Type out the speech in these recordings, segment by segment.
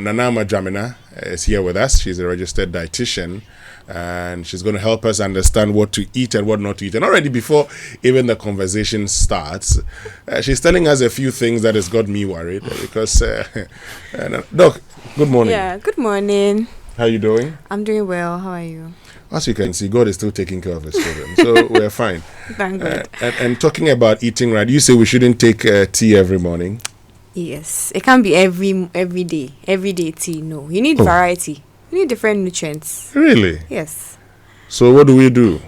Dwamena is here with us. She's a registered dietitian, and she's going to help us understand what to eat and what not to eat. And already before even the conversation starts, she's telling us a few things that has got me worried because, Doc, good morning. Yeah, good morning. How are you doing? I'm doing well. How are you? As you can see, God is still taking care of his children, so we're fine. Thank God. And talking about eating right, you say we shouldn't take tea every morning. Yes, it can't be every day tea. No, you need variety. You need different nutrients. Really? Yes. So what do we do?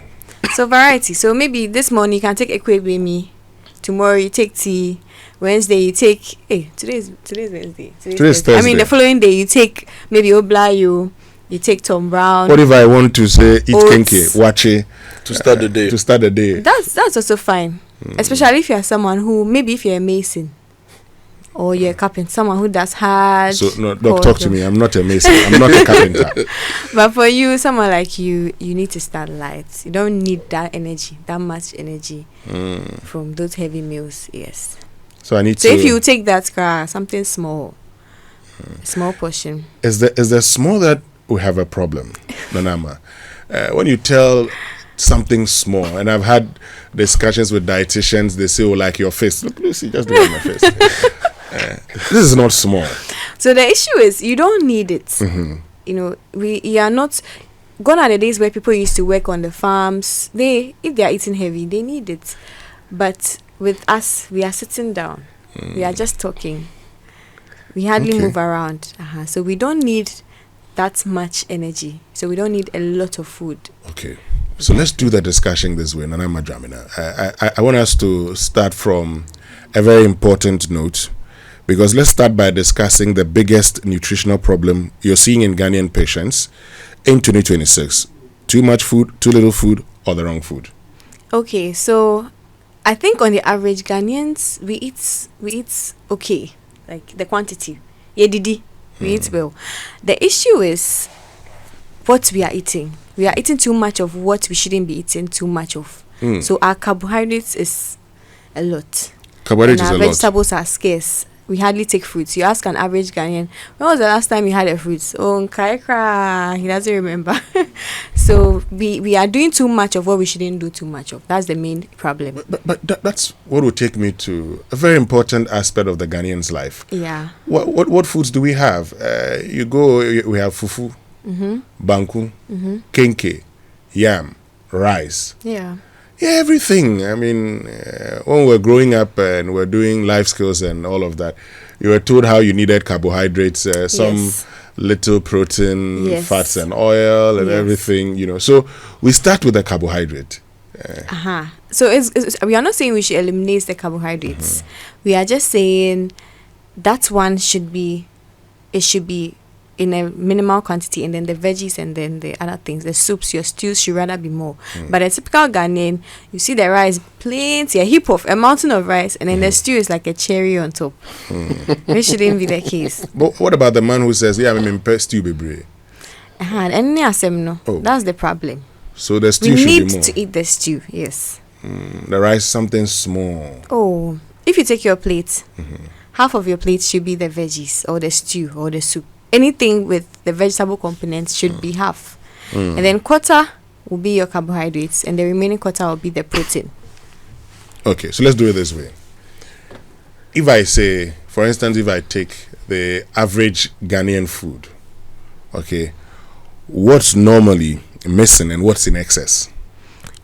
So variety. So maybe this morning you can take ekwebemi. Tomorrow you take tea. Wednesday you take. Today's Wednesday. Today's Thursday. I mean the following day you take maybe oblayo. You take Tom Brown. What if I want to say eat kenke, wache to start the day? To start the day. That's also fine. Especially if you're someone who maybe if you're a mason. Or you're a carpenter, someone who does hard. So no, Doc, talk to me. I'm not a mason. I'm not a carpenter. But for you, someone like you need to start light. You don't need that much energy from those heavy meals. Yes. So I need to. So if you take that something small, small portion. Is there small that we have a problem, Nanama? When you tell something small, and I've had discussions with dietitians, they say, "Oh, like your face. Look, Lucy, just look at my face." This is not small. So the issue is you don't need it. You know, we are not. Gone are the days where people used to work on the farms. If they are eating heavy, they need it. But with us, we are sitting down. We are just talking. We hardly move around. So we don't need that much energy. So we don't need a lot of food. Okay. So let's do the discussion this way, Nanama Dwamena. I want us to start from a very important note, because let's start by discussing the biggest nutritional problem you're seeing in Ghanaian patients in 2026. Too much food, too little food, or the wrong food. Okay, so I think on the average Ghanaians, we eat okay, like the quantity. Yeah, Didi, we eat well. The issue is what we are eating. We are eating too much of what we shouldn't be eating too much of. So our carbohydrates is a lot. Carbohydrates is a lot. Our vegetables are scarce. We hardly take fruits. You ask an average Ghanaian, when was the last time you had a fruit? Oh, Nkaikra, he doesn't remember. So we are doing too much of what we shouldn't do too much of. That's the main problem. But that's what will take me to a very important aspect of the Ghanaian's life. Yeah. What foods do we have? We have fufu, banku, kenke, yam, rice. Yeah. Yeah, everything. I mean, when we were growing up and we're doing life skills and all of that, you were told how you needed carbohydrates, some little protein, fats and oil and everything, you know. So we start with the carbohydrate. So we are not saying we should eliminate the carbohydrates. We are just saying that one should be in a minimal quantity, and then the veggies and then the other things, the soups, your stews should rather be more. But a typical Ghanaian, you see the rice, plenty, a mountain of rice, and then the stew is like a cherry on top. Which shouldn't be the case. But what about the man who says, yeah, I'm in stew, baby? That's the problem. So the stew should be more. We need to eat the stew, yes. The rice, something small. Oh, if you take your plate, half of your plate should be the veggies or the stew or the soup. Anything with the vegetable components should be half. And then quarter will be your carbohydrates, and the remaining quarter will be the protein. Okay, so let's do it this way. If I say, for instance, if I take the average Ghanaian food, okay, what's normally missing and what's in excess?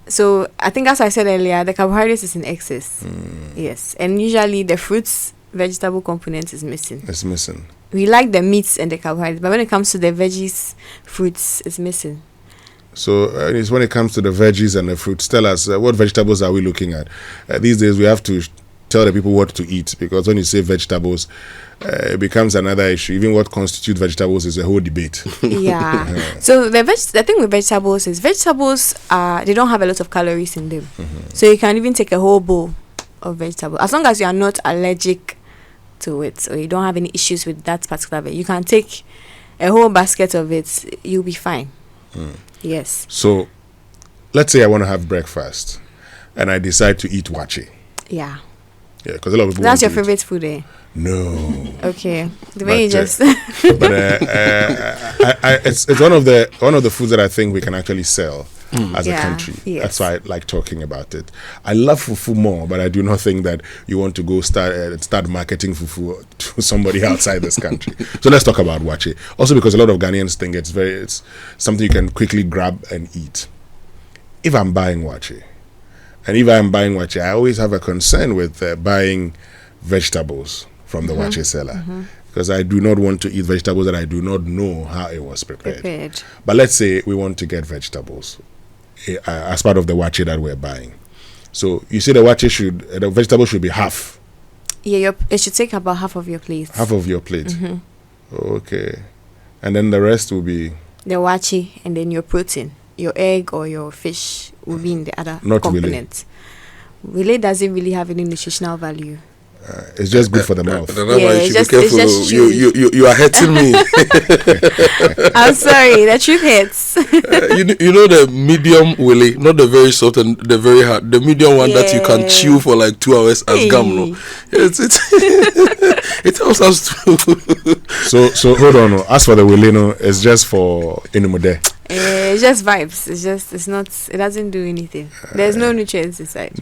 So I think, as I said earlier, the carbohydrates is in excess. Yes, and usually the fruits, vegetable component is missing. It's missing. We like the meats and the carbohydrates, but when it comes to the veggies, fruits, it's missing. So it's when it comes to the veggies and the fruits, tell us what vegetables are we looking at? These days we have to tell the people what to eat, because when you say vegetables, it becomes another issue. Even what constitutes vegetables is a whole debate. Yeah. So the thing with vegetables is they don't have a lot of calories in them. So you can even take a whole bowl of vegetables, as long as you are not allergic to it, or you don't have any issues with that particular veg. You can take a whole basket of it, you'll be fine. Yes. So let's say I want to have breakfast and I decide to eat wache. Yeah. Yeah, because a lot of people. That's your favorite food, eh? No. Okay. The way you just. But it's one of the foods that I think we can actually sell as a country. Yes. That's why I like talking about it. I love fufu more, but I do not think that you want to go start marketing fufu to somebody outside this country. So let's talk about wache. Also, because a lot of Ghanaians think it's something you can quickly grab and eat. If I'm buying wache, I always have a concern with buying vegetables from the wache seller, because I do not want to eat vegetables that I do not know how it was prepared. But let's say we want to get vegetables as part of the wache that we're buying. So you say the vegetable should be half. Yeah, it should take about half of your plate. Half of your plate. Okay. And then the rest will be the wache, and then your protein, your egg or your fish will be in the other component. Wile doesn't really have any nutritional value. It's just good for the mouth. It's just you are hurting me. I'm sorry, the truth hurts. You know the medium wile, not the very soft and the very hard. The medium one that you can chew for like 2 hours as gum. No? It helps us to. So hold on. As for the wile, it's just for inumude. It's just vibes. It's not. It doesn't do anything. There's no nutrients inside.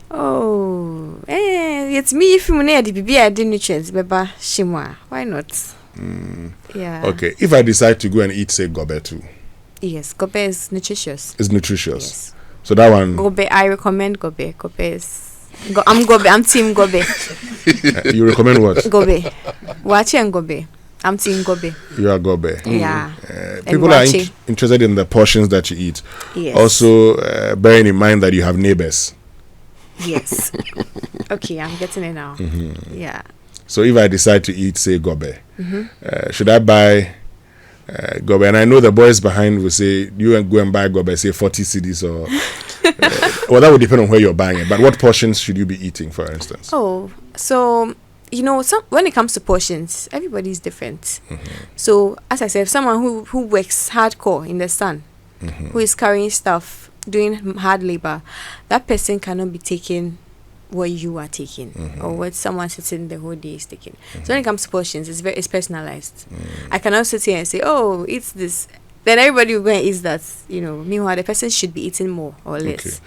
Oh, it's me if you need the BB add nutrients, beba shimwa. Why not? Yeah. Okay. If I decide to go and eat, say, gobe too. Yes, gobe is nutritious. It's nutritious. Yes. So that one. Gobe, I recommend gobe. Gobe is. I'm gobe. I'm team gobe. You recommend what? Gobe. Wache and gobe. I'm team gobe. You are gobe. Yeah. People are interested in the portions that you eat. Yes. Also, bearing in mind that you have neighbors. Yes. Okay, I'm getting it now. Yeah. So if I decide to eat, say, gobe, should I buy gobe? And I know the boys behind will say, you go and buy gobe, say 40 cedis or... well, that would depend on where you're buying it. But what portions should you be eating, for instance? Oh, so... when it comes to portions, everybody's different. So, as I said, someone who works hardcore in the sun, who is carrying stuff, doing hard labor, that person cannot be taking what you are taking or what someone sitting the whole day is taking. So when it comes to portions, it's personalized. I cannot sit here and say, oh, it's this. Then everybody will go and eat that. Meanwhile, the person should be eating more or less.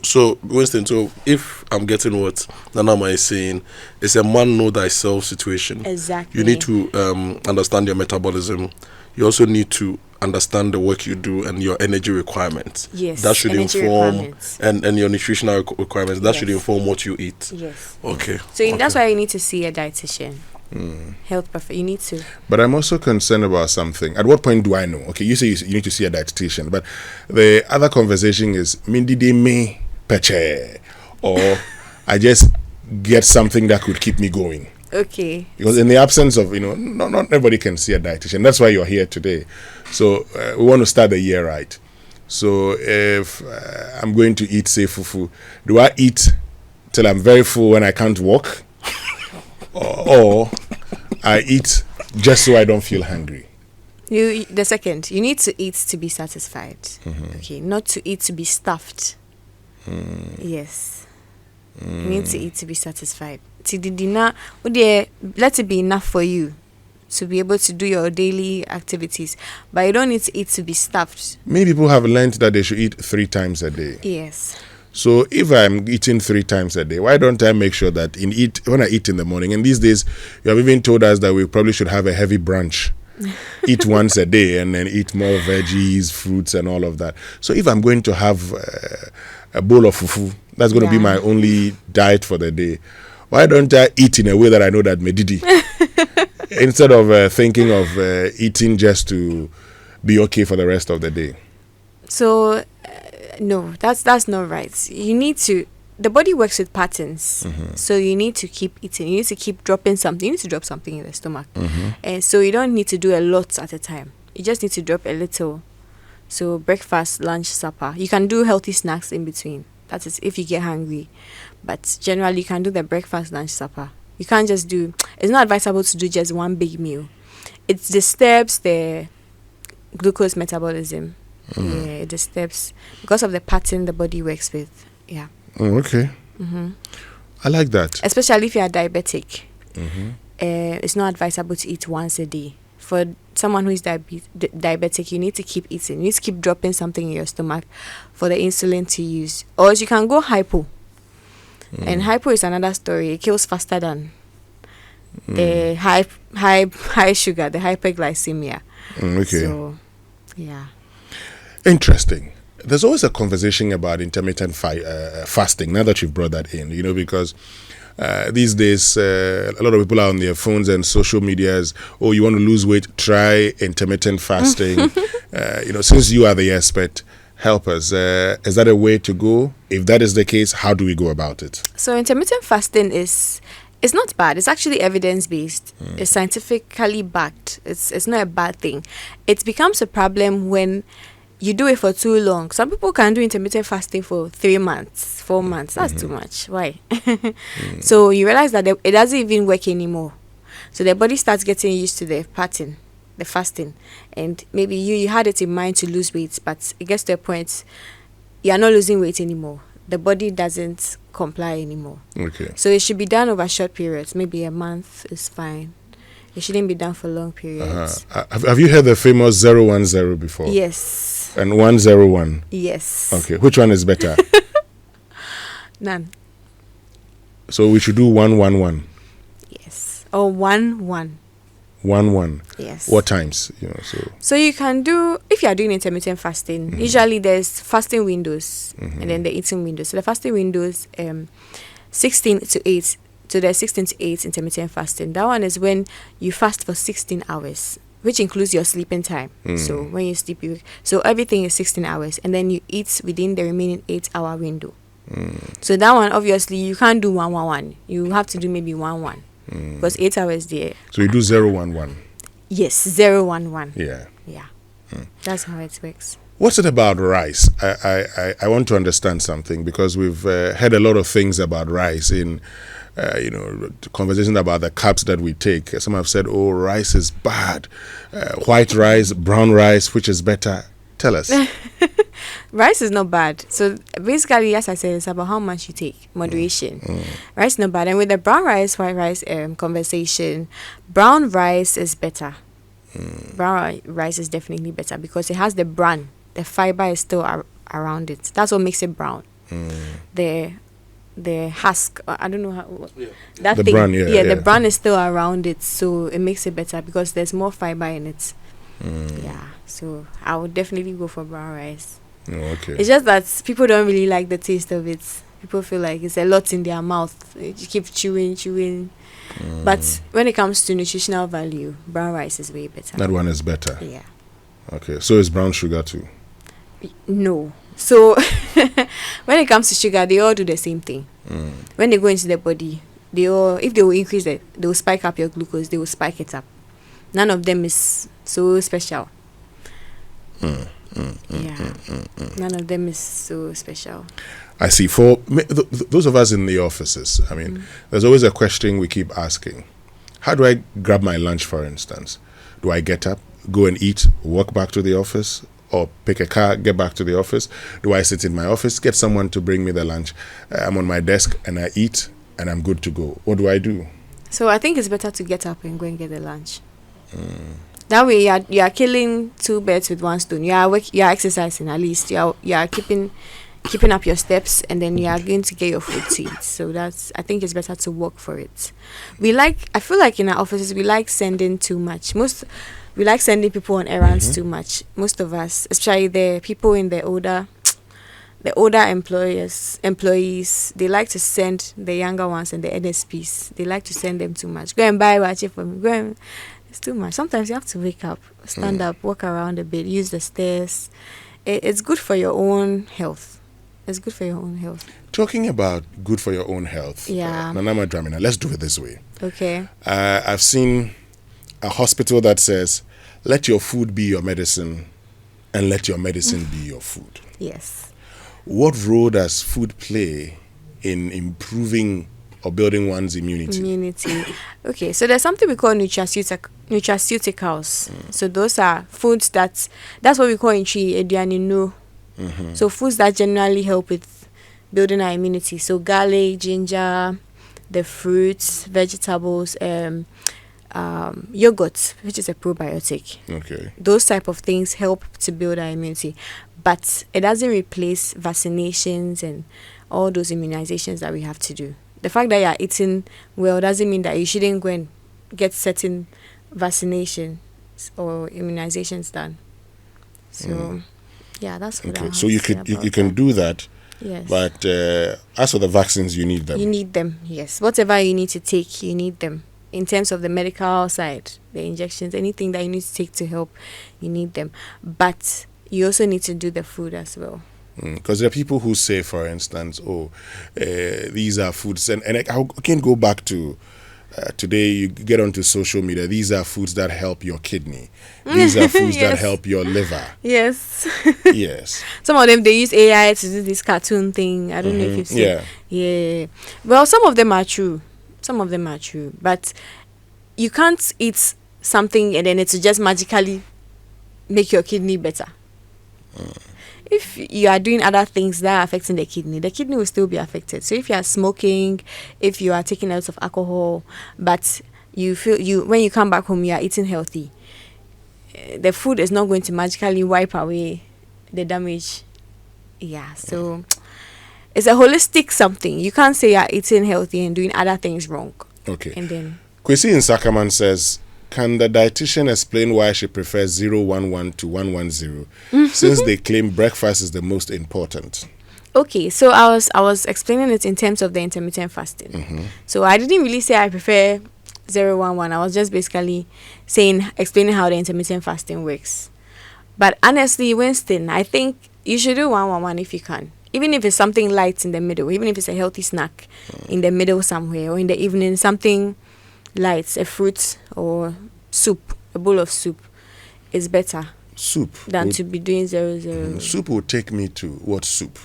So Winston, so if I'm getting what Nanama is saying, it's a man know thyself situation. Exactly. You need to understand your metabolism. You also need to understand the work you do and your energy requirements. Yes. That should inform and your nutritional requirements. That should inform what you eat. Yes. Okay. So that's why you need to see a dietitian. Health perfect. You need to. But I'm also concerned about something. At what point do I know? Okay, you say you need to see a dietitian, but the other conversation is Mindide me peche, or I just get something that could keep me going. Okay. Because in the absence of, not everybody can see a dietitian. That's why you're here today. So we want to start the year right. So if I'm going to eat, say, fufu, do I eat till I'm very full when I can't walk? or I eat just so I don't feel hungry? The second, you need to eat to be satisfied. Okay, not to eat to be stuffed. Yes. You need to eat to be satisfied. Let it be enough for you to be able to do your daily activities, but you don't need to eat to be stuffed. Many people have learned that they should eat 3 times a day. Yes. So if I'm eating 3 times a day, why don't I make sure that when I eat in the morning, and these days you have even told us that we probably should have a heavy brunch. Eat once a day and then eat more veggies, fruits and all of that. So if I'm going to have a bowl of fufu, that's going to be my only diet for the day. Why don't I eat in a way that I know that medidi? Instead of thinking of eating just to be okay for the rest of the day. So, no, that's not right. You need to. The body works with patterns, so you need to keep eating. You need to keep dropping something. You need to drop something in the stomach, and so you don't need to do a lot at a time. You just need to drop a little. So breakfast, lunch, supper. You can do healthy snacks in between. That is if you get hungry, but generally you can do the breakfast, lunch, supper. You can't just do. It's not advisable to do just one big meal. It disturbs the glucose metabolism. Yeah, it disturbs because of the pattern the body works with. Yeah. Oh, okay. I like that. Especially if you are diabetic. Mm-hmm. It's not advisable to eat once a day. For someone who is diabetic, you need to keep eating. You need to keep dropping something in your stomach for the insulin to use. Or else you can go hypo. And hypo is another story. It kills faster than the high sugar, the hyperglycemia. Okay. So, yeah. Interesting. There's always a conversation about intermittent fasting, now that you've brought that in, because these days a lot of people are on their phones and social medias. Oh, you want to lose weight? Try intermittent fasting. Since you are the expert, help us. Is that a way to go? If that is the case, how do we go about it? So intermittent fasting it's not bad. It's actually evidence-based. It's scientifically backed. It's not a bad thing. It becomes a problem when you do it for too long. Some people can do intermittent fasting for 3 months, 4 months. That's too much. Why? So you realize that it doesn't even work anymore. So the body starts getting used to the pattern, the fasting. And maybe you had it in mind to lose weight, but it gets to a point you are not losing weight anymore. The body doesn't comply anymore. Okay. So it should be done over short periods. Maybe a month is fine. It shouldn't be done for long periods. Have you heard the famous 010 before? Yes. And 101? Yes. Okay. Which one is better? None. So we should do 111. Yes. Or 1-1. 1-1. Yes. What times? So you can do, if you are doing intermittent fasting, usually there's fasting windows and then the eating windows. So the fasting windows, 16 to 8. So there's 16 to 8 intermittent fasting. That one is when you fast for 16 hours, which includes your sleeping time. So when you sleep, so everything is 16 hours, and then you eat within the remaining 8-hour window. So that one, obviously, you can't do 1-1-1. You have to do maybe 1-1 because 8 hours there. So you do 0-1-1. Yes, 0-1-1. Yeah. Yeah. That's how it works. What's it about rice? I want to understand something, because we've heard a lot of things about rice in conversations about the carbs that we take. Some have said, oh, rice is bad. White rice, brown rice, which is better? Tell us. Rice is not bad. So basically, as I said, it's about how much you take, moderation. Rice is not bad. And with the brown rice, white rice conversation, brown rice is better. Brown rice is definitely better because it has the bran. The fiber is still around it. That's what makes it brown. The husk, I don't know how that the thing. Bran, the bran is still around it, so it makes it better because there's more fiber in it. Yeah, so I would definitely go for brown rice. Okay. It's just that people don't really like the taste of it. People feel like it's a lot in their mouth. You keep chewing. But when it comes to nutritional value, brown rice is way better. That one is better. Yeah. Okay, so is brown sugar too? No. So when it comes to sugar, they all do the same thing. When they go into the body, if they will increase it, they will spike up your glucose, they will spike it up. None of them is so special. None of them is so special. I see. For those of us in the offices, I mean, there's always a question we keep asking. How do I grab my lunch, for instance? Do I get up, go and eat, walk back to the office, or pick a car, get back to the office? Do I sit in my office, get someone to bring me the lunch? I'm on my desk and I eat and I'm good to go. What do I do? So I think it's better to get up and go and get the lunch. That way you are killing two birds with one stone. You are exercising at least. You are keeping up your steps, and then you are going to get your food to eat. So I think it's better to work for it. I feel like in our offices we like sending too much. We like sending people on errands too much. Most of us, especially the people in the older employees, they like to send the younger ones and the NSPs. They like to send them too much. Go and buy wachi for me. It's too much. Sometimes you have to wake up, stand up, walk around a bit, use the stairs. It's good for your own health. It's good for your own health. Talking about good for your own health. Yeah. Nanama Dwamena, let's do it this way. Okay. I've seen a hospital that says, let your food be your medicine and let your medicine be your food. Yes. What role does food play in improving or building one's immunity? Okay, so there's something we call nutraceuticals. So those are foods that's what we call in Chi Edianinu. So foods that generally help with building our immunity. So garlic, ginger, the fruits, vegetables, yogurt, which is a probiotic. Okay. Those type of things help to build our immunity, but it doesn't replace vaccinations and all those immunizations that we have to do. The fact that you are eating well doesn't mean that you shouldn't go and get certain vaccinations or immunizations done. So, yeah, that's what I Okay. have So you to say could you about can that. do that, Yes. but as for the vaccines, you need them. You need them, yes. Whatever you need to take, you need them. In terms of the medical side, the injections, anything that you need to take to help, you need them. But you also need to do the food as well. Because there are people who say, for instance, these are foods, and I can go back to today. You get onto social media. These are foods that help your kidney. These are foods that Yes. help your liver. Yes. Yes. Some of them, they use AI to do this cartoon thing. I don't know if you've seen. Yeah. Yeah. Well, some of them are true. Some of them are true. But you can't eat something and then it will just magically make your kidney better. If you are doing other things that are affecting the kidney will still be affected. So if you are smoking, if you are taking lots of alcohol, but you feel when you come back home, you are eating healthy, the food is not going to magically wipe away the damage. Yeah, so it's a holistic something. You can't say you're eating healthy and doing other things wrong. Okay. And then Kwesi in Sakaman says, can the dietitian explain why she prefers 011 to 110 since they claim breakfast is the most important? okay, so I was explaining it in terms of the intermittent fasting. So I didn't really say I prefer 011. I was just basically explaining how the intermittent fasting works. But honestly, Winston, I think you should do 111 if you can. Even if it's something light in the middle, even if it's a healthy snack in the middle somewhere, or in the evening, something light, a fruit or soup, a bowl of soup is better Soup. than would- to be doing 00. Soup will take me to what soup?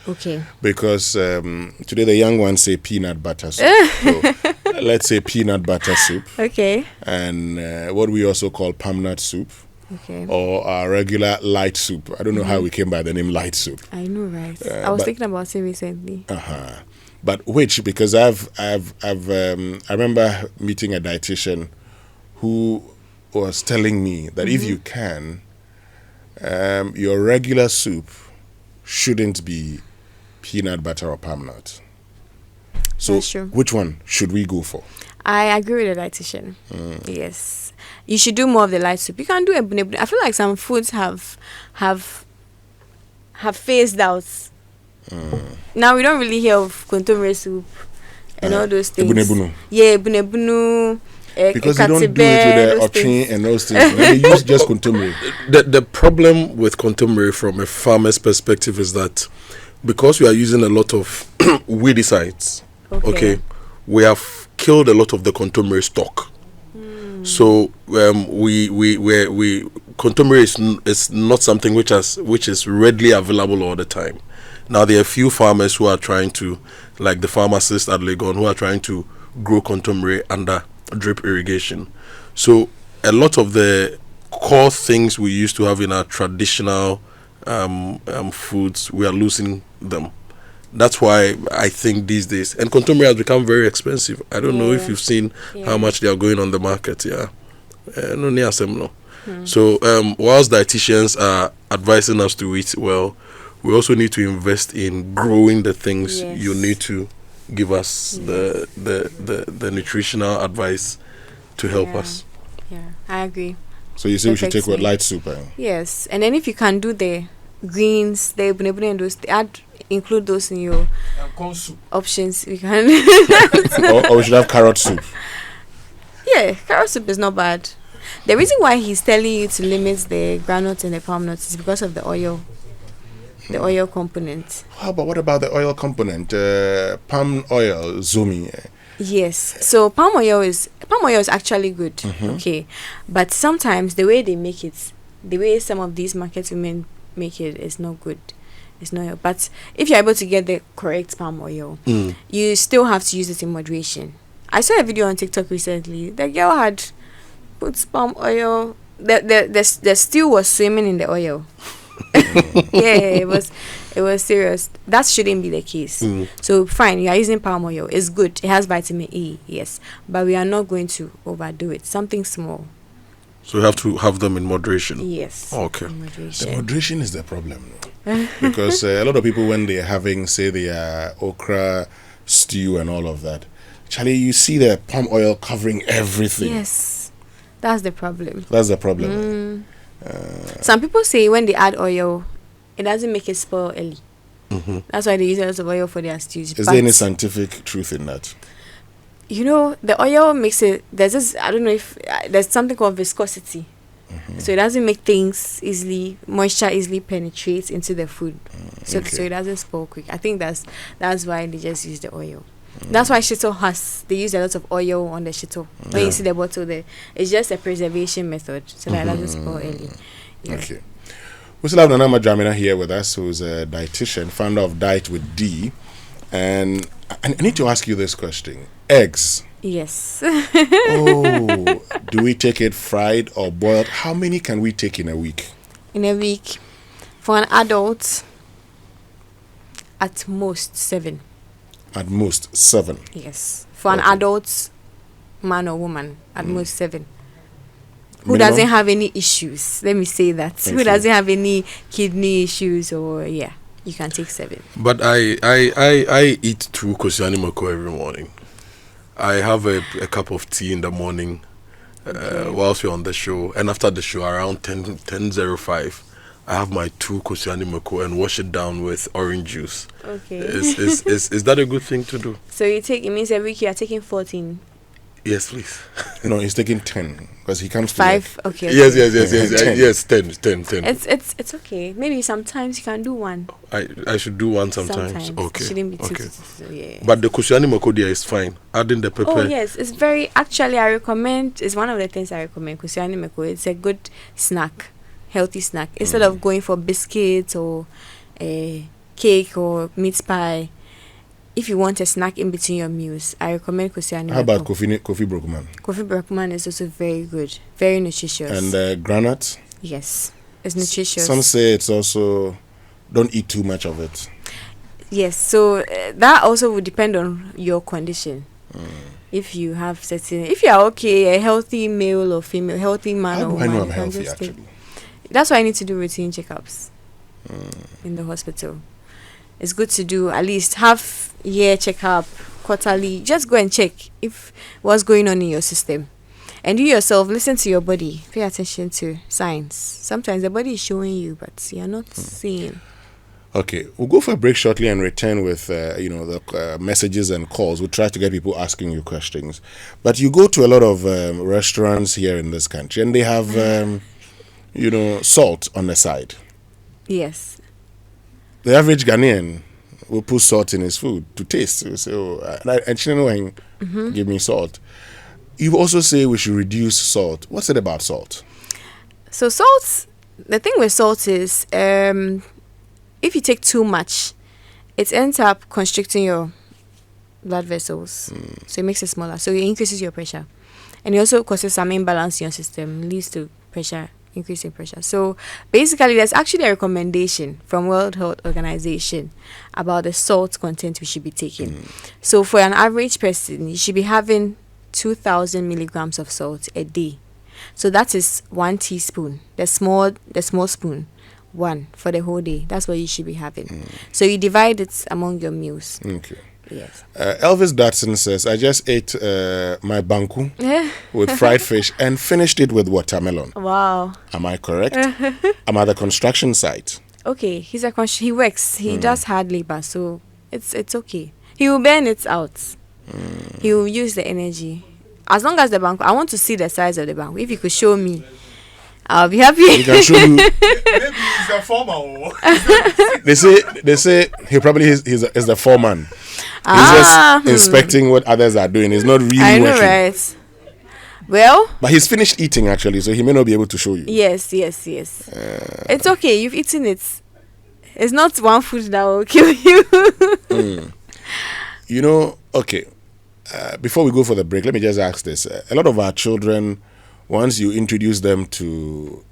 Okay. Because today the young ones say peanut butter soup. So let's say peanut butter soup. Okay. And what we also call palm nut soup. Okay. Or our regular light soup. I don't know how we came by the name light soup. I know, right? I was but- thinking about it recently. But which, because I remember meeting a dietitian who was telling me that if you can, your regular soup shouldn't be peanut butter or palm nut. So That's true. which one should we go for? I agree with the dietitian. Yes. You should do more of the light soup. You can do a bune. I feel like some foods have phased out. Now we don't really hear of kontomire soup and all those things. Ebune-bunu. Yeah, ebune-bunu. Because they don't do it with the option and those things. They use just kontomire. The problem with contemporary from a farmer's perspective is that because we are using a lot of weedicides, okay, we have killed a lot of the contemporary stock. So we contemporary is not something which is readily available all the time. Now there are a few farmers who are trying to, like the pharmacist at Legon, who are trying to grow contemporary under drip irrigation. So a lot of the core things we used to have in our traditional foods, we are losing them. That's why I think these days, and contemporary has become very expensive. I don't know if you've seen how much they are going on the market. Yeah, no near similar. So whilst dietitians are advising us to eat well, we also need to invest in growing the things you need to give us the nutritional advice to help us. Yeah, I agree. So you say we should take what Perfect. light soup? Yes, and then if you can do the greens, the ebune and those, include those in your options. We can. or we should have carrot soup. Yeah, carrot soup is not bad. The reason why he's telling you to limit the groundnuts and the palm nuts is because of the oil. The oil component. What about the oil component? Palm oil, zumi. Yes. So palm oil is actually good. Okay. But sometimes the way they make it, the way some of these market women make it is not good. It's not. But if you're able to get the correct palm oil, you still have to use it in moderation. I saw a video on TikTok recently. The girl had put palm oil. The stew was swimming in the oil. Yeah, it It was serious. That shouldn't be the case. So fine, you are using palm oil. It's good. It has vitamin E, yes. But we are not going to overdo it. Something small. So you have to have them in moderation. Yes. Okay. In moderation. The moderation is the problem. Because a lot of people, when they're having, say, the okra stew and all of that, Charlie, you see the palm oil covering everything. Yes. That's the problem. That's the problem. Some people say when they add oil, it doesn't make it spoil early. That's why they use a lot of oil for their stews. Is there any scientific truth in that? You know, the oil makes it, there's this, I don't know if, there's something called viscosity. So it doesn't make things easily, moisture easily penetrates into the food. So it doesn't spoil quick. I think that's why they just use the oil. That's why shito they use a lot of oil on the shito. When you see the bottle there, it's just a preservation method so that it doesn't spoil early. Yeah. Okay. We still have Nana Dwamena here with us, who's a dietitian, founder of Diet with D. And I need to ask you this question. Eggs. Yes. Do we take it fried or boiled? How many can we take in a week? In a week, for an adult, at most 7. At most 7. Yes. For an adult man or woman, at most 7. Who Minimum? doesn't have any issues? Let me say that. Who doesn't have any kidney issues or you can take 7. But I eat 2 kosiani moko every morning. I have a cup of tea in the morning whilst we're on the show, and after the show around 10:05, I have my 2 kosiani moko and wash it down with orange juice. Okay. Is that a good thing to do? So it means every week you are taking 14. Yes, please. No, he's taking 10 because he comes to 5. Okay. Yes. 10. Yes, 10. It's okay. Maybe sometimes you can do 1. I should do 1 sometimes. Okay. It shouldn't be 2. Okay. So, yeah. But the kosiani moko there is fine. Adding the pepper. Oh yes, it's very. Actually, I recommend. It's one of the things I recommend. Kusiani meko. It's a good snack, healthy snack. Instead of going for biscuits or cake or meat pie, if you want a snack in between your meals, I recommend kusiani meko. How about coffee brokuman? Coffee brokuman is also very good, very nutritious. And granite? Yes, it's nutritious. Some say it's also, don't eat too much of it. Yes, so that also would depend on your condition. If you have if you are okay, a healthy male or female, healthy man How or do I woman, know I'm you can healthy just take- actually? That's why I need to do routine checkups in the hospital. It's good to do at least half year checkup, quarterly. Just go and check if what's going on in your system. And you yourself, listen to your body. Pay attention to signs. Sometimes the body is showing you, but you're not seeing. Okay, we'll go for a break shortly and return with the messages and calls. We'll try to get people asking you questions. But you go to a lot of restaurants here in this country, and they have salt on the side. Yes. The average Ghanaian will put salt in his food to taste. He'll say, give me salt. You also say we should reduce salt. What's it about salt? So salt, the thing with salt is, if you take too much, it ends up constricting your blood vessels. So it makes it smaller. So it increases your pressure. And it also causes some imbalance in your system, leads to pressure, increasing pressure. So basically, there's actually a recommendation from World Health Organization about the salt content we should be taking. So for an average person, you should be having 2,000 milligrams of salt a day. So that is 1 teaspoon, the small spoon. 1 for the whole day. That's what you should be having. So you divide it among your meals. Okay. Yes. Elvis Dotson says, I just ate my banku with fried fish and finished it with watermelon. Wow. Am I correct? I'm at the construction site. Okay, he works. He does hard labor, so it's okay. He will burn it out. He will use the energy. As long as the banku, I want to see the size of the banku. If you could show me, I'll be happy. He can show you. Maybe he's a former. They say he probably is the foreman. He's just inspecting what others are doing. He's not really I know, working. right? Well, But he's finished eating actually, so he may not be able to show you. yes. It's okay. You've eaten it. It's not one food that will kill you. Okay. Before we go for the break, let me just ask this. A lot of our children, once you introduce them to,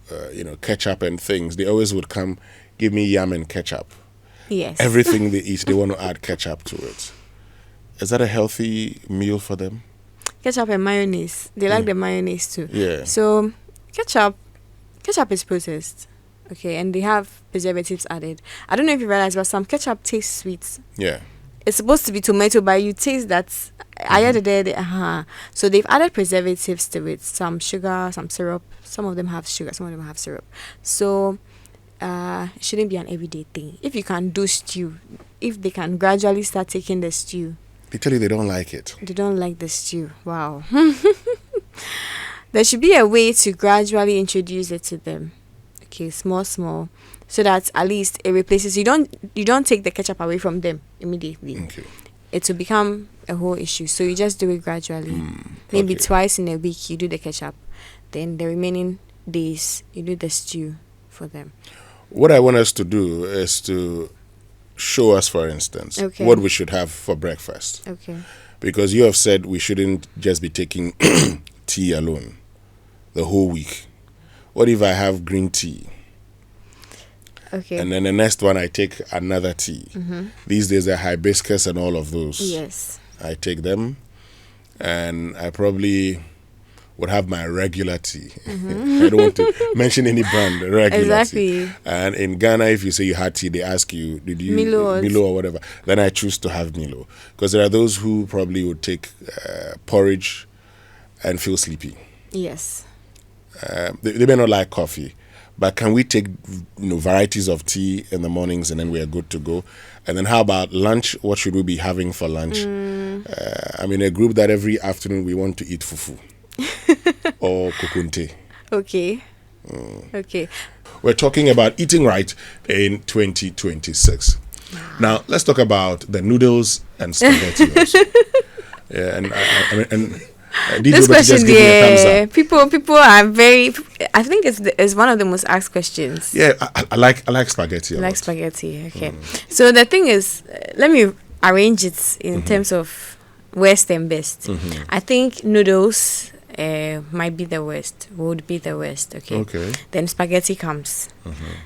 ketchup and things, they always would come, give me yam and ketchup. Yes. Everything they eat, they want to add ketchup to it. Is that a healthy meal for them? Ketchup and mayonnaise. They like the mayonnaise too. Yeah. So ketchup is processed. Okay, and they have preservatives added. I don't know if you realize, but some ketchup tastes sweet. Yeah. It's supposed to be tomato, but you taste that. I added it. So they've added preservatives to it. Some sugar, some syrup. Some of them have sugar. Some of them have syrup. So it shouldn't be an everyday thing. If you can do stew, if they can gradually start taking the stew. They tell you they don't like it. They don't like the stew. Wow. There should be a way to gradually introduce it to them. Okay, small, so that at least it replaces. You don't take the ketchup away from them immediately. Okay. It will become a whole issue. So you just do it gradually. Maybe okay. twice in a week you do the ketchup. Then the remaining days you do the stew for them. What I want us to do is to show us, for instance, Okay. what we should have for breakfast. Okay. Because you have said we shouldn't just be taking tea alone the whole week. What if I have green tea? Okay. And then the next one I take another tea. These days there are hibiscus and all of those. Yes. I take them, and I probably would have my regular tea. I don't want to mention any brand, regular Exactly. tea. And in Ghana, if you say you had tea, they ask you, did you Milo or whatever? Then I choose to have Milo. Because there are those who probably would take porridge and feel sleepy. Yes. They may not like coffee, but can we take varieties of tea in the mornings and then we are good to go? And then how about lunch? What should we be having for lunch? I'm in a group that every afternoon we want to eat fufu or kukunte. Okay. Okay. We're talking about eating right in 2026. Now let's talk about the noodles and spaghetti also. Yeah, and I mean, This question, just give me a thumbs up. people are very. I think it's one of the most asked questions. Yeah, I like spaghetti. I A like lot. spaghetti. Okay. So the thing is, let me arrange it in terms of worst and best. I think noodles might be the worst. Would be the worst. Okay. Okay. Then spaghetti comes.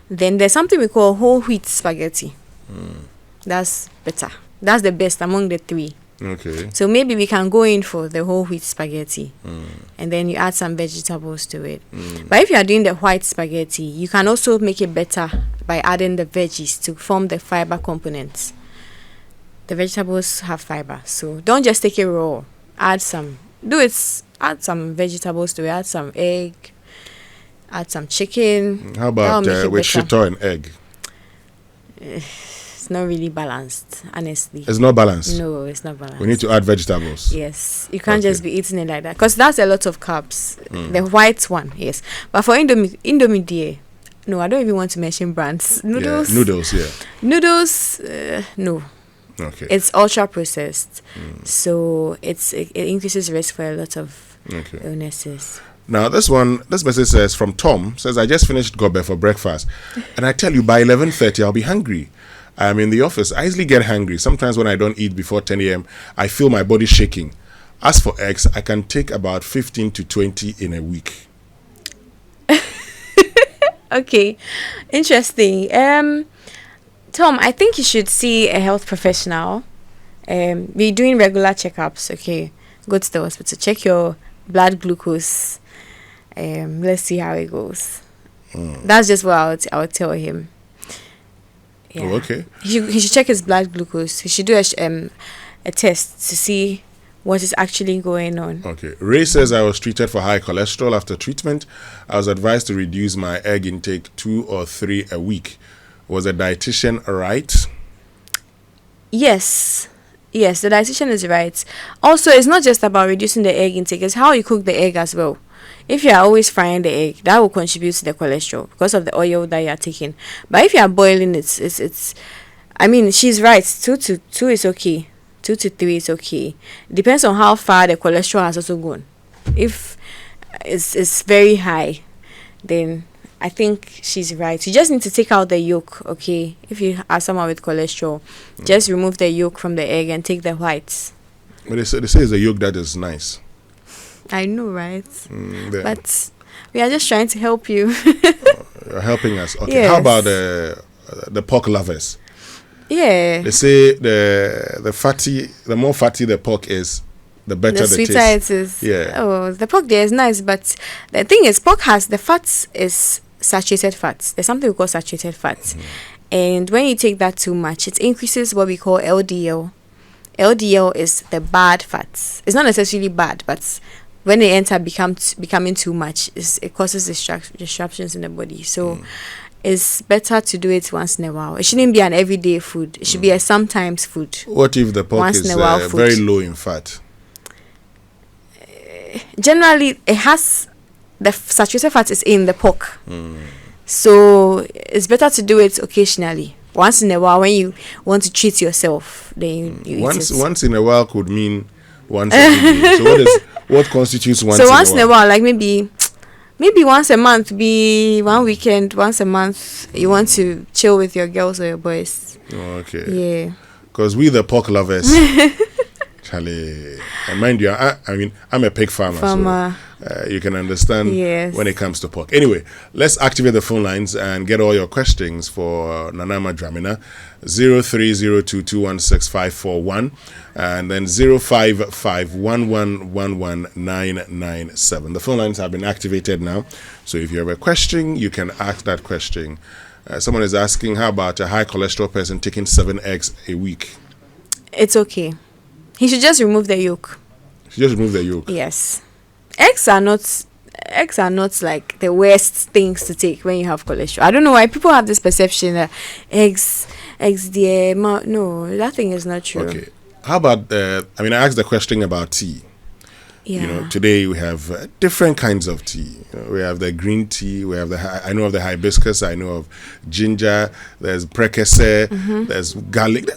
Then there's something we call whole wheat spaghetti. That's better. That's the best among the three. Okay. So maybe we can go in for the whole wheat spaghetti, and then you add some vegetables to it. But if you are doing the white spaghetti, you can also make it better by adding the veggies to form the fiber components. The vegetables have fiber, so don't just take it raw. Add some vegetables to it. Add some egg. Add some chicken. How That'll about make it with better. shito and egg? It's not really balanced, honestly. It's not balanced. No, it's not balanced. We need to add vegetables. Yes, you can't Okay. just be eating it like that because that's a lot of carbs. The white one, yes. But for Indomie, dear, no, I don't even want to mention brands. Noodles, Yeah, noodles, yeah. noodles, no, Okay. it's ultra processed, so it increases risk for a lot of Okay. illnesses. Now this message says from Tom, says I just finished gobe for breakfast, and I tell you by 11:30 I'll be hungry. I'm in the office. I easily get hungry. Sometimes when I don't eat before 10 a.m., I feel my body shaking. As for eggs, I can take about 15 to 20 in a week. Okay, interesting. Tom, I think you should see a health professional. Be doing regular checkups. Okay, go to the hospital, check your blood glucose. Let's see how it goes. That's just what I would tell him. Yeah. Oh, okay. He should check his blood glucose. He should do a test to see what is actually going on. Okay. Ray says I was treated for high cholesterol. After treatment, I was advised to reduce my egg intake 2 or 3 a week. Was a dietitian right? Yes, the dietitian is right. Also, it's not just about reducing the egg intake, it's how you cook the egg as well. If you are always frying the egg, that will contribute to the cholesterol because of the oil that you are taking. But if you are boiling it, it's I mean, she's right. 2 is okay. 2 to 3 is okay. Depends on how far the cholesterol has also gone. If it's very high, then I think she's right. You just need to take out the yolk, okay? If you are someone with cholesterol, just remove the yolk from the egg and take the whites. But they say it's a yolk that is nice. I know, right? There. But we are just trying to help you. You're helping us. Okay. Yes. How about the pork lovers? Yeah. They say the more fatty the pork is, the better The the sweeter taste. it is. Yeah. Oh, the pork there is nice, but the thing is, pork has the fats is saturated fats. There's something we call saturated fats, and when you take that too much, it increases what we call LDL. LDL is the bad fats. It's not necessarily bad, but when they enter becoming too much, it causes disruptions in the body. So it's better to do it once in a while. It shouldn't be an everyday food. It should be a sometimes food. What if the pork Once is in a while food. very low in fat? Generally, it has the saturated fat is in the pork. So it's better to do it occasionally. Once in a while, when you want to treat yourself, then you eat it. Once in a while could mean once every day. So what constitutes once in a while? So once in a while, like maybe once a month, be one weekend, once a month, you want to chill with your girls or your boys. Oh, okay. Yeah. Because we the pork lovers, Charlie, and mind you, I mean, I'm a pig farmer. So you can understand when it comes to pork. Anyway, let's activate the phone lines and get all your questions for Nanama Dwamena. 0302216541 and then 0551111997. The phone lines have been activated now, so if you have a question, you can ask that question. Someone is asking, how about a high cholesterol person taking 7 eggs a week? It's okay. He should just remove the yolk. Yes. Eggs are not like the worst things to take when you have cholesterol. I don't know why people have this perception that eggs no, that thing is not true. Okay. How about I asked the question about tea. Yeah. You know, today we have different kinds of tea. We have the green tea. We have I know of the hibiscus. I know of ginger. There's prekese. There's garlic.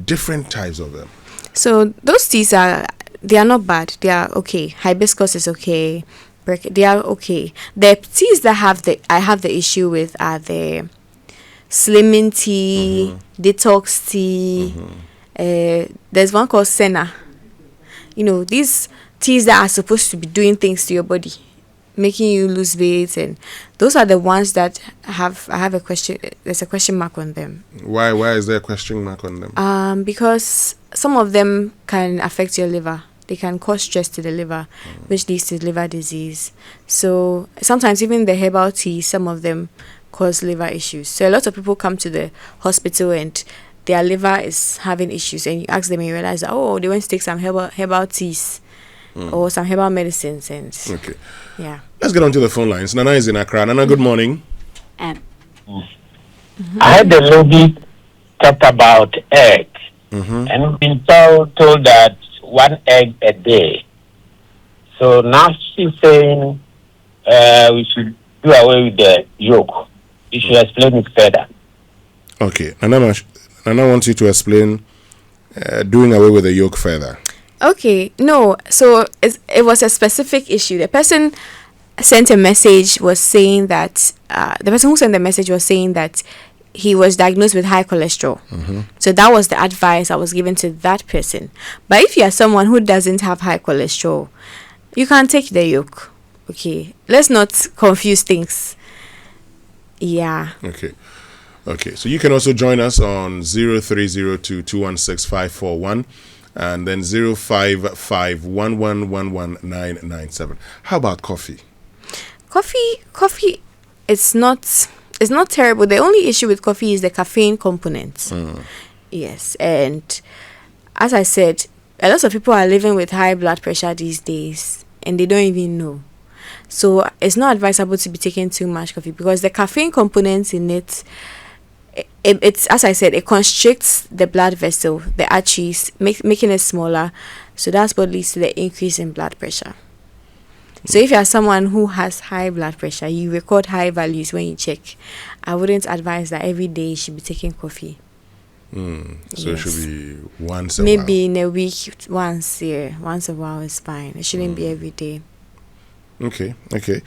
Different types of them. So those teas they are not bad. They are okay. Hibiscus is okay. They are okay. The teas that I have the issue with are the slimming tea, detox tea. There's one called Senna. You know, these teas that are supposed to be doing things to your body, making you lose weight, and those are the ones that I have a question. There's a question mark on them. Why is there a question mark on them? Because some of them can affect your liver. They can cause stress to the liver, which leads to liver disease. So sometimes even the herbal tea, some of them cause liver issues. So a lot of people come to the hospital and their liver is having issues, and you ask them and you realize that, they went to take some herbal teas or some herbal medicines. And okay. Yeah. Let's get on to the phone lines. Nana is in Accra. Nana, good morning. I heard the lady talk about eggs, and been told that 1 egg a day. So now she's saying we should do away with the yolk. You should explain it further. Okay. Nana wants you to explain doing away with the yolk further. Okay. No. So it was a specific issue. The person sent a message was saying that the person who sent the message was saying that he was diagnosed with high cholesterol. So that was the advice I was given to that person. But if you are someone who doesn't have high cholesterol, you can take the yolk. Okay. Let's not confuse things. Yeah. Okay. So you can also join us on 0302216541 and then 0551111997. How about coffee? Coffee it's not terrible. The only issue with coffee is the caffeine component. Yes, and as I said, a lot of people are living with high blood pressure these days and they don't even know. So it's not advisable to be taking too much coffee because the caffeine component in it's as I said, it constricts the blood vessel, the arteries, making it smaller. So that's what leads to the increase in blood pressure. So if you are someone who has high blood pressure, you record high values when you check, I wouldn't advise that every day you should be taking coffee. So it should be once a while. Maybe in a week, once a while is fine. It shouldn't be every day. Okay. Yeah.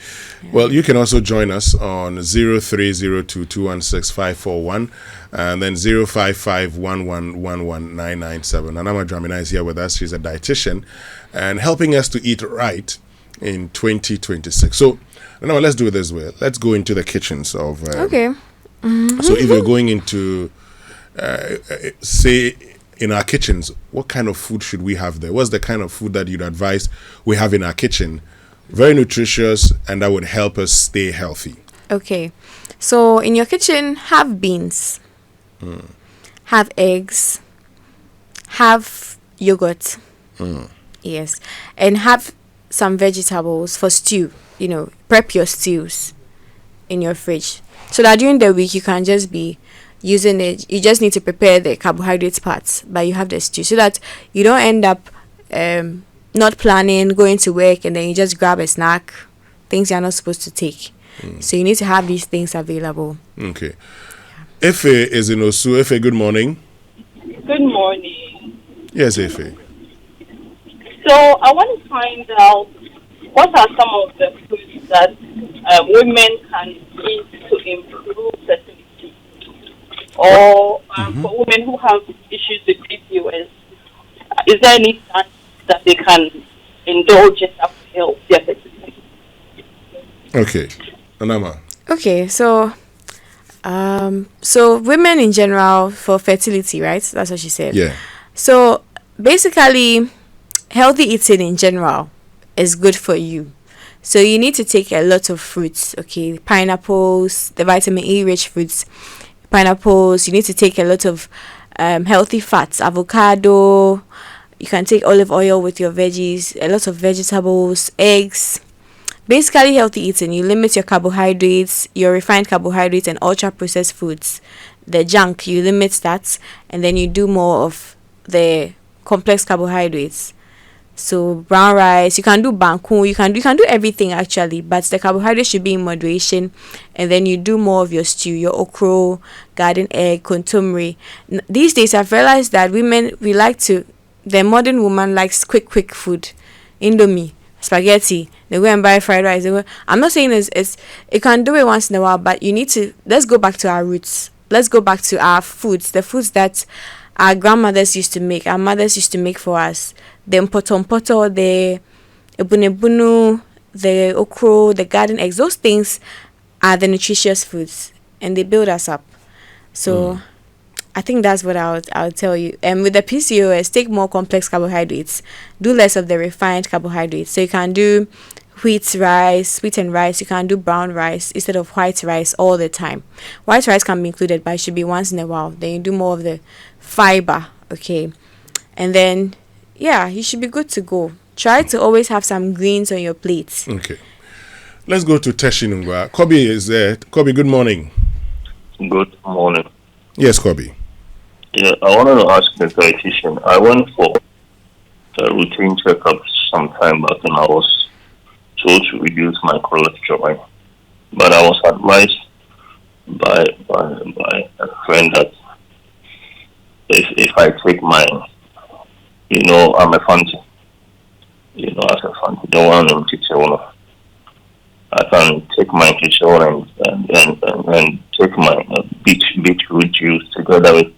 Well, you can also join us on 0302216541 and then 0551111997. Nanama Dwamena is here with us. She's a dietitian and helping us to eat right in 2026. So, now let's do it this way. Let's go into the kitchens of. Okay. So, if you're going into say in our kitchens, what kind of food should we have there? What's the kind of food that you'd advise we have in our kitchen? Very nutritious, and that would help us stay healthy. Okay. So in your kitchen, have beans, have eggs, have yogurt. Yes. And have some vegetables for stew. You know, prep your stews in your fridge. So that during the week, you can just be using it. You just need to prepare the carbohydrates parts, but you have the stew. So that you don't end up not planning, going to work, and then you just grab a snack, things you're not supposed to take. So you need to have these things available. Okay. Efe is in Osu. Efe, good morning. Good morning. Yes, Efe. So I want to find out what are some of the foods that women can eat to improve fertility, or for women who have issues with PCOS. Is there any chance that they can indulge in that to help their fertility? Okay. Anama. Okay, so women in general for fertility, right? That's what she said. Yeah. So basically, healthy eating in general is good for you. So you need to take a lot of fruits, okay? Pineapples, the vitamin E rich fruits, pineapples. You need to take a lot of healthy fats, avocado. You can take olive oil with your veggies, a lot of vegetables, eggs. Basically, healthy eating, you limit your carbohydrates, your refined carbohydrates and ultra-processed foods. The junk, you limit that, and then you do more of the complex carbohydrates. So brown rice, you can do banku, you can do everything actually, but the carbohydrates should be in moderation, and then you do more of your stew, your okro, garden egg, kontomire. These days, I've realized that the modern woman likes quick food, indomie, spaghetti. They go and buy fried rice. I'm not saying it can do it once in a while, but let's go back to our roots. Let's go back to our foods, the foods that our grandmothers used to make, our mothers used to make for us. The mpoto, the ebunebunu, the okro, the garden eggs. Those things are the nutritious foods, and they build us up. So I think that's what I'll tell you. And with the PCOS, take more complex carbohydrates. Do less of the refined carbohydrates. So you can do wheat and rice. You can do brown rice instead of white rice all the time. White rice can be included, but it should be once in a while. Then you do more of the fiber, okay? And then, yeah, you should be good to go. Try to always have some greens on your plate. Okay. Let's go to Teshinungwa. Kobe is there. Kobe, good morning. Good morning. Yes, Kobe. Yeah, I wanted to ask the dietitian. I went for a routine checkup some time back, and I was told to reduce my cholesterol. But I was advised by a friend that if I take my, I'm a fancy, as a fancy, don't want to teach I can take my teacher and take my beetroot juice together with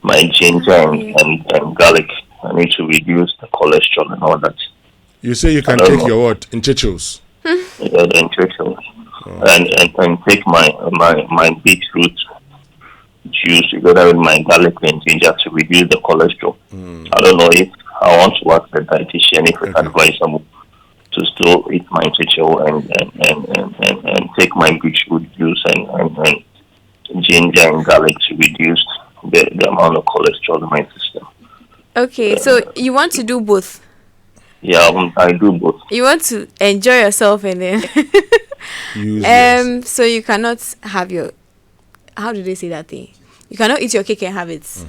my ginger and garlic. I need to reduce the cholesterol and all that. You say you can take your what? In chichos? Yeah, in chichos. Oh. And take my beetroot juice together with my garlic and ginger to reduce the cholesterol. I don't know if I want to ask the dietitian if it's advisable to still eat my chicho and take my beetroot juice and ginger and garlic to reduce the amount of cholesterol in my system. Okay, so you want to do both? Yeah, I do both. You want to enjoy yourself and then so you cannot have your, how do they say that thing? You cannot eat your cake and have it.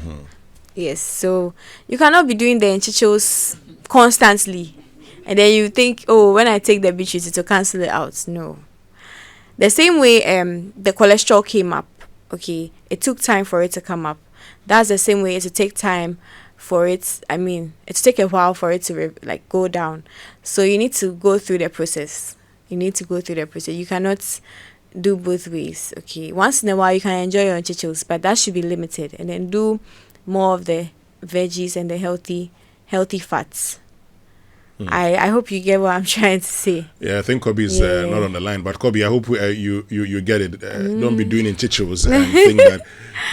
Yes, so you cannot be doing the enchichos constantly. And then you think, oh, when I take the beetroot, it will cancel it out. No. The same way the cholesterol came up, okay, it took time for it to come up. That's the same way it will take time for it. It will take a while for it to go down. So you need to go through the process. You cannot do both ways, okay. Once in a while, you can enjoy your chichos, but that should be limited. And then do more of the veggies and the healthy fats. I hope you get what I'm trying to say. Yeah, I think Kobe's not on the line, but Kobe, I hope you get it. Don't be doing enchichos and think that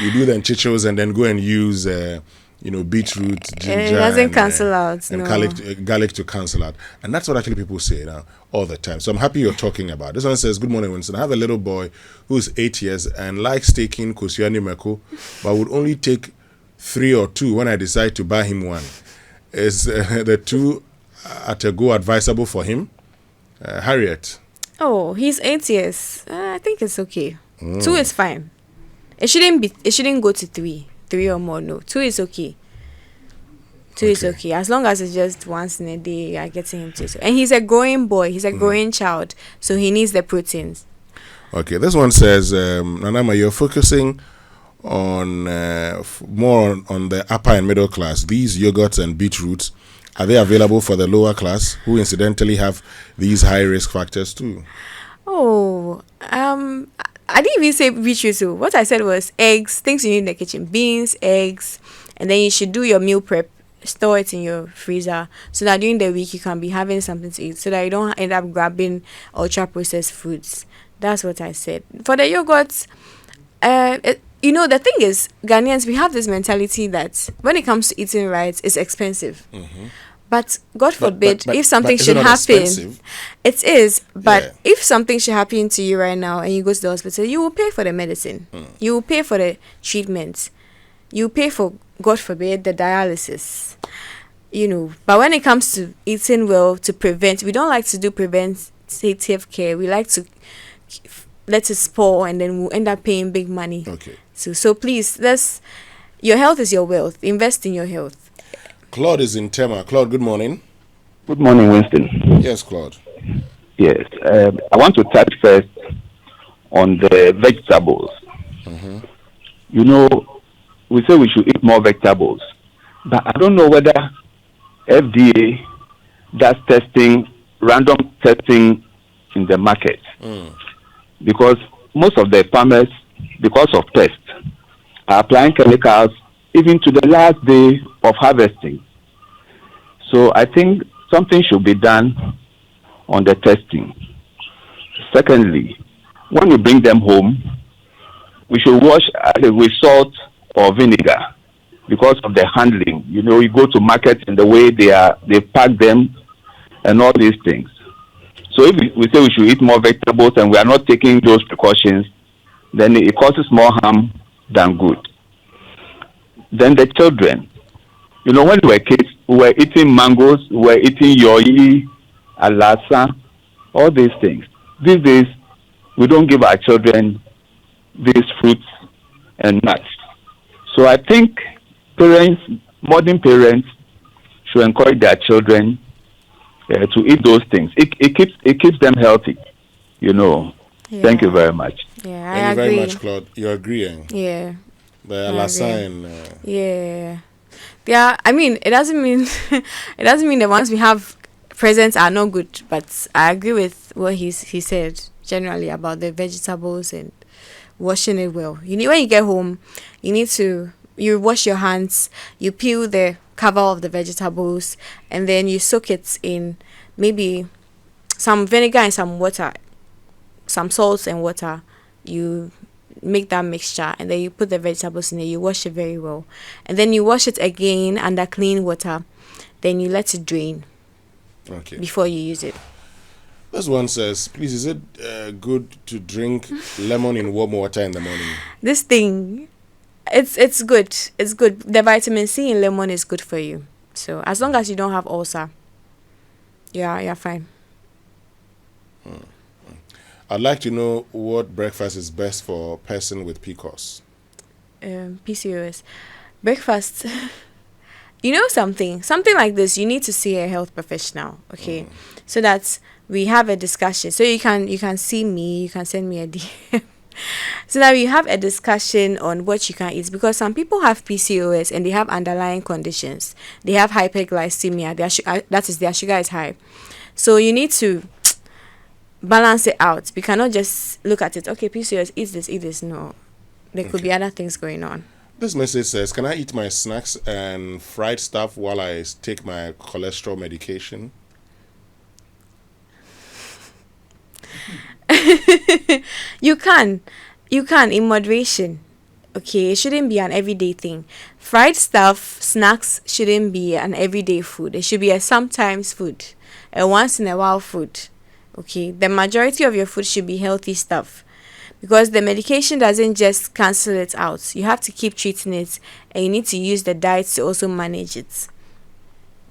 you do the enchichos and then go and use beetroot, ginger, It doesn't cancel out, and no. garlic to cancel out, and that's what actually people say now all the time. So I'm happy you're talking about this. One says, "Good morning, Winston. I have a little boy who's 8 years and likes taking kosiani meko, but would only take 3 or 2 when I decide to buy him one. Is the 2 at a go advisable for him?" Harriet. Oh, he's 8 years. I think it's okay. 2 is fine. It shouldn't go to 3 or more. No, 2 is okay. 2 is okay, as long as it's just once in a day. You are getting him to, and he's a growing boy. He's a growing child, so he needs the proteins. Okay, this one says, Nanama, you're focusing on more on the upper and middle class. These yogurts and beetroots, are they available for the lower class, who incidentally have these high risk factors too? Oh, I didn't even say beetroot. So what I said was eggs, things you need in the kitchen, beans, eggs, and then you should do your meal prep. Store it in your freezer so that during the week you can be having something to eat, so that you don't end up grabbing ultra processed foods. That's what I said. For the yogurts, the thing is, Ghanaians, we have this mentality that when it comes to eating right, it's expensive. But God forbid, but if something is it should not happen, expensive? it is. But Yeah. if something should happen to you right now and you go to the hospital, you will pay for the medicine. You will pay for the treatment. You pay for, God forbid, the dialysis. But when it comes to eating well, to prevent, we don't like to do preventative care. We like to let it spoil, and then we'll end up paying big money. Okay. So please, your health is your wealth. Invest in your health. Claude is in Tema. Claude, good morning. Good morning, Winston. Yes, Claude. Yes, I want to touch first on the vegetables. We say we should eat more vegetables, but I don't know whether FDA does random testing in the market, because most of the farmers, because of pests, are applying chemicals even to the last day of harvesting. So I think something should be done on the testing. Secondly, when we bring them home, we should wash with salt or vinegar because of the handling. You go to market and the way they pack them and all these things. So if we say we should eat more vegetables and we are not taking those precautions, then it causes more harm than good. Then the children, when we were kids, we were eating mangoes, we were eating yoi, alasa, all these things. These days, we don't give our children these fruits and nuts. So I think modern parents should encourage their children to eat those things. It keeps them healthy, Yeah. Thank you very much. Yeah, Thank I you agree. very much, Claude. You're agreeing. Yeah. The I alasa agree. and Yeah. I mean, it doesn't mean the ones we have presents are not good, but I agree with what he said generally about the vegetables and washing it well. When you get home, you wash your hands, you peel the cover of the vegetables, and then you soak it in maybe some vinegar and some water, some salt and water. You make that mixture, and then you put the vegetables in it. You wash it very well, and then you wash it again under clean water. Then you let it drain before you use it. This one says, please, is it good to drink lemon in warm water in the morning? This thing, it's good. It's good. The vitamin C in lemon is good for you. So as long as you don't have ulcer, you're fine. I'd like to know what breakfast is best for a person with PCOS. PCOS. Breakfast. Something like this, you need to see a health professional, okay? So that we have a discussion. So you can see me, you can send me a DM. So that we have a discussion on what you can eat, because some people have PCOS and they have underlying conditions. They have hyperglycemia, their sugar is high. So you need to balance it out. We cannot just look at it, okay, PCOS, eat this. No, there could be other things going on. This message says, can I eat my snacks and fried stuff while I take my cholesterol medication? You can in moderation. Okay, it shouldn't be an everyday thing. Fried stuff, snacks shouldn't be an everyday food. It should be a sometimes food, a once in a while food. Okay, the majority of your food should be healthy stuff, because the medication doesn't just cancel it out. You have to keep treating it, and you need to use the diet to also manage it.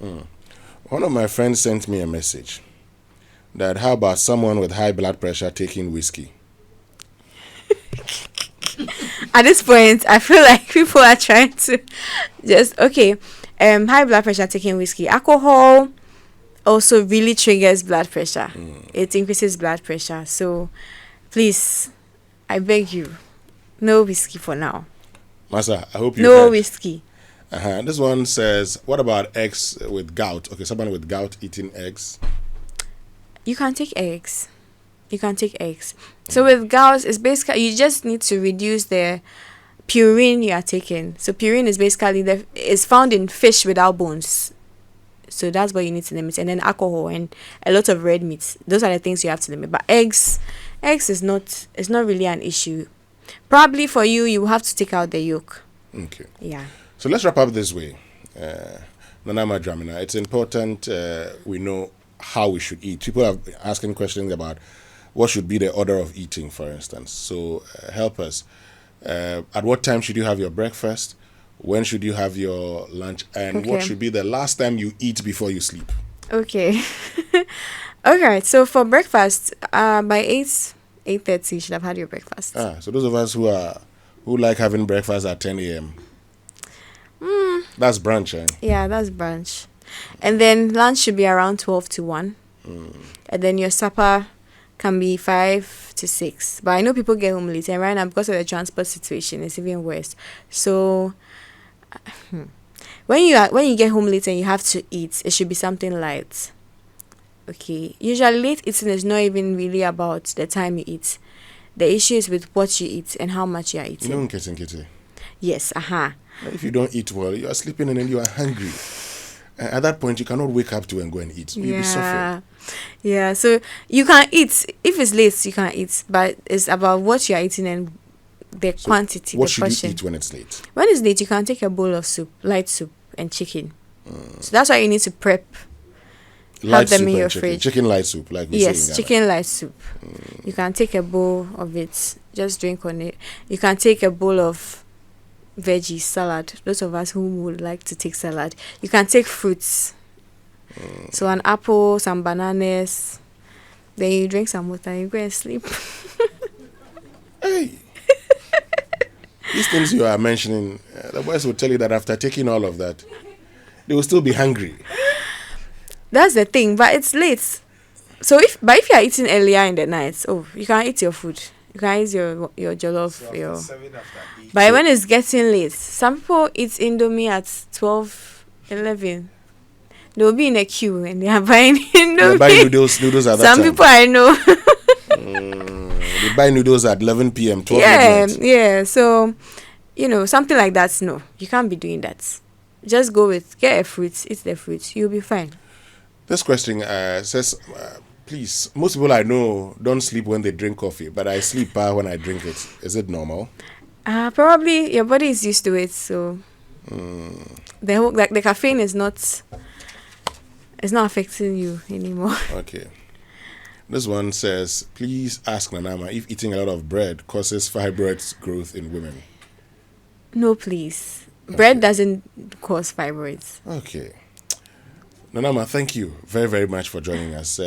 One of my friends sent me a message that how about someone with high blood pressure taking whiskey? At this point, I feel like people are trying to just high blood pressure taking whiskey. Alcohol also really triggers blood pressure. It increases blood pressure. So please, I beg you, no whiskey for now. Masa, I hope you No heard. whiskey. This one says, what about eggs with gout? Okay, someone with gout eating eggs. You can take eggs. So with gout, it's basically you just need to reduce the purine you are taking. So purine is basically is found in fish without bones. So that's what you need to limit. And then alcohol and a lot of red meat. Those are the things you have to limit. But eggs is not really an issue. Probably for you, you will have to take out the yolk. Okay. Yeah. So let's wrap up this way. Nanama Dwamena, it's important we know how we should eat. People have been asking questions about what should be the order of eating, for instance. So help us. At what time should you have your breakfast? When should you have your lunch? And what should be the last time you eat before you sleep? Okay. Okay. So for breakfast, by 8:30, you should have had your breakfast. So those of us who like having breakfast at 10 a.m. That's brunch, eh? Yeah, that's brunch. And then lunch should be around 12 to 1. And then your supper can be 5 to 6. But I know people get home late, and right now, because of the transport situation, it's even worse. So when you get home late and you have to eat, it should be something light. Okay. Usually late eating is not even really about the time you eat. The issue is with what you eat and how much you are eating. You know, Nkete. Yes, If you don't eat well, you are sleeping and then you are hungry. At that point, you cannot wake up to and go and eat. You'll be suffering. Yeah, so you can eat. If it's late, you can eat. But it's about what you are eating and the quantity, What the should portion. you eat when it's late? When it's late, you can take a bowl of soup, light soup, and chicken. So that's why you need to prep. Light them soup in and your chicken. fridge. Chicken light soup, like we say in Yes, Ghana. chicken light soup. You can take a bowl of it, just drink on it. You can take a bowl of veggie salad. Those of us who would like to take salad, you can take fruits. So an apple, some bananas. Then you drink some water and you go and sleep. Hey. These things you are mentioning, the boys will tell you that after taking all of that, they will still be hungry. That's the thing, but it's late. So if you are eating earlier in the night, you can eat your food. You can eat your jollof, But when it's getting late, some people eat Indomie at 12, 11. They'll be in a queue and they are buying Indomie. They buy noodles at that Some time. people I know. They buy noodles at 11 p.m., 12 Yeah, midnight. yeah. So, something like that, no. You can't be doing that. Just go with, get a fruit, eat the fruit. You'll be fine. This question says, please, most people I know don't sleep when they drink coffee, but I sleep when I drink it. Is it normal? Probably your body is used to it, so the caffeine is not affecting you anymore. Okay. This one says, please ask Nanama if eating a lot of bread causes fibroids growth in women. No, please. Bread doesn't cause fibroids. Okay. Nanama, thank you very, very much for joining us.